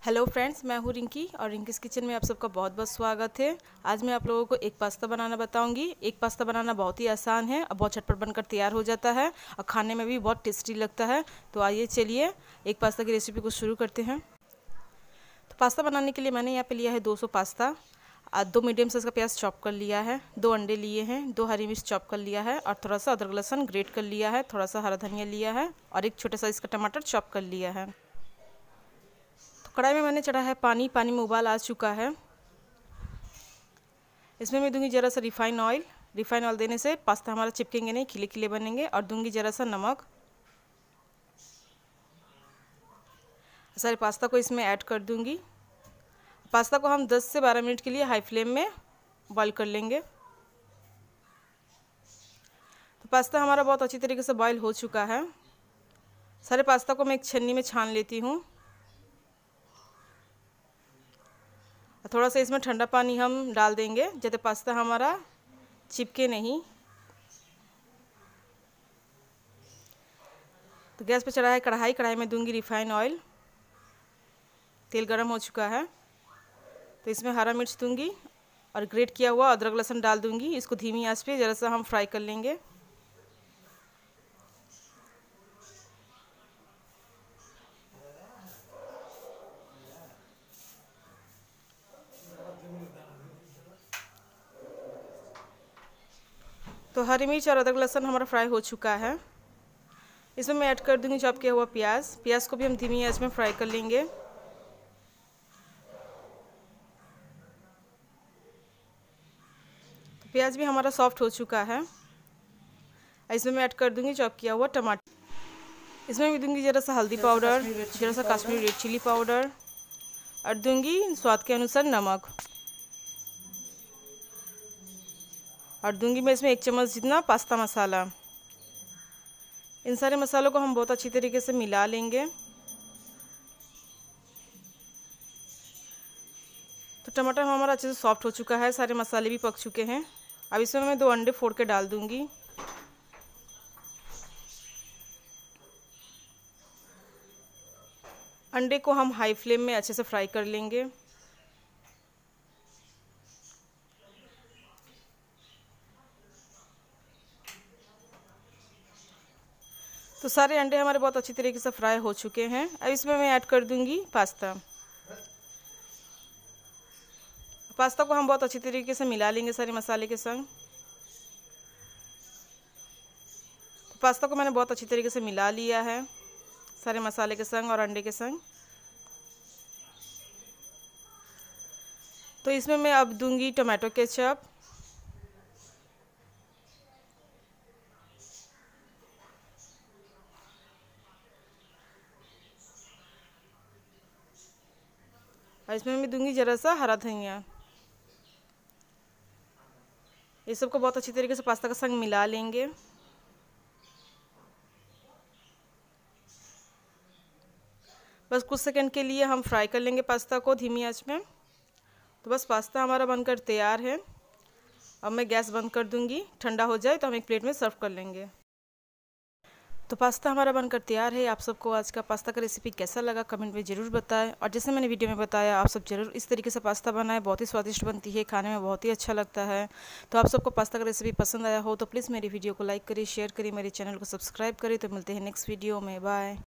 Hello friends, मैं हूँ रिंकी और रिंकीज़ किचन में आप सबका बहुत बहुत स्वागत है। आज मैं आप लोगों को एक पास्ता बनाना बताऊंगी। एक पास्ता बनाना बहुत ही आसान है और बहुत झटपट बनकर तैयार हो जाता है और खाने में भी बहुत टेस्टी लगता है। तो आइए चलिए एक पास्ता की रेसिपी को शुरू करते हैं। तो पास्ता बनाने के लिए मैंने यहाँ पे लिया है 200 पास्ता, 2 मीडियम साइज़ का प्याज चॉप कर लिया है, 2 अंडे लिए हैं, 2 हरी मिर्च चॉप कर लिया है और थोड़ा सा अदरक लहसुन ग्रेट कर लिया है, थोड़ा सा हरा धनिया लिया है और एक छोटे साइज़ का टमाटर चॉप कर लिया है। कढ़ाई में मैंने चढ़ा है पानी में उबाल आ चुका है। इसमें मैं दूंगी ज़रा सा रिफ़ाइन ऑयल देने से पास्ता हमारा चिपकेंगे नहीं, खिले खिले बनेंगे। और दूंगी ज़रा सा नमक। सारे पास्ता को इसमें ऐड कर दूंगी। पास्ता को हम 10 से 12 मिनट के लिए हाई फ्लेम में बॉईल कर लेंगे। तो पास्ता हमारा बहुत अच्छी तरीके से बॉईल हो चुका है। सारे पास्ता को मैं एक छन्नी में छान लेती हूँ। थोड़ा सा इसमें ठंडा पानी हम डाल देंगे जाते पास्ता हमारा चिपके नहीं। तो गैस पे चढ़ा है कढ़ाई में दूंगी रिफ़ाइन ऑयल। तेल गरम हो चुका है तो इसमें हरा मिर्च दूंगी और ग्रेट किया हुआ अदरक लहसुन डाल दूंगी। इसको धीमी आंच पे ज़रा सा हम फ्राई कर लेंगे। तो हरी मिर्च और अदरक लहसुन हमारा फ्राई हो चुका है। इसमें मैं ऐड कर दूंगी चॉप किया हुआ प्याज को भी हम धीमी आंच में फ्राई कर लेंगे। तो प्याज भी हमारा सॉफ्ट हो चुका है। इसमें मैं ऐड कर दूंगी चॉप किया हुआ टमाटर। इसमें भी दूंगी ज़रा सा हल्दी पाउडर, ज़रा सा कश्मीरी रेड चिली पाउडर और दूंगी स्वाद के अनुसार नमक। और दूंगी मैं इसमें 1 चम्मच जितना पास्ता मसाला। इन सारे मसालों को हम बहुत अच्छी तरीके से मिला लेंगे। तो टमाटर हमारा अच्छे से सॉफ्ट हो चुका है, सारे मसाले भी पक चुके हैं। अब इसमें मैं 2 अंडे फोड़ के डाल दूंगी। अंडे को हम हाई फ्लेम में अच्छे से फ्राई कर लेंगे। तो सारे अंडे हमारे बहुत अच्छी तरीके से फ्राई हो चुके हैं। अब इसमें मैं ऐड कर दूंगी पास्ता को हम बहुत अच्छी तरीके से मिला लेंगे सारे मसाले के संग। तो पास्ता को मैंने बहुत अच्छी तरीके से मिला लिया है सारे मसाले के संग और अंडे के संग। तो इसमें मैं अब दूंगी टमाटो केचप। और इसमें मैं दूंगी ज़रा सा हरा धनिया। ये सबको बहुत अच्छी तरीके से पास्ता का संग मिला लेंगे। बस कुछ सेकंड के लिए हम फ्राई कर लेंगे पास्ता को धीमी आंच में। तो बस पास्ता हमारा बनकर तैयार है। अब मैं गैस बंद कर दूंगी, ठंडा हो जाए तो हम एक प्लेट में सर्व कर लेंगे। तो पास्ता हमारा बनकर तैयार है। आप सबको आज का पास्ता का रेसिपी कैसा लगा कमेंट में ज़रूर बताएं। और जैसे मैंने वीडियो में बताया आप सब ज़रूर इस तरीके से पास्ता बनाएं, बहुत ही स्वादिष्ट बनती है, खाने में बहुत ही अच्छा लगता है। तो आप सबको पास्ता का रेसिपी पसंद आया हो तो प्लीज़ मेरी वीडियो को लाइक करिए, शेयर करिए, मेरे चैनल को सब्सक्राइब करिए। तो मिलते हैं नेक्स्ट वीडियो में। बाय।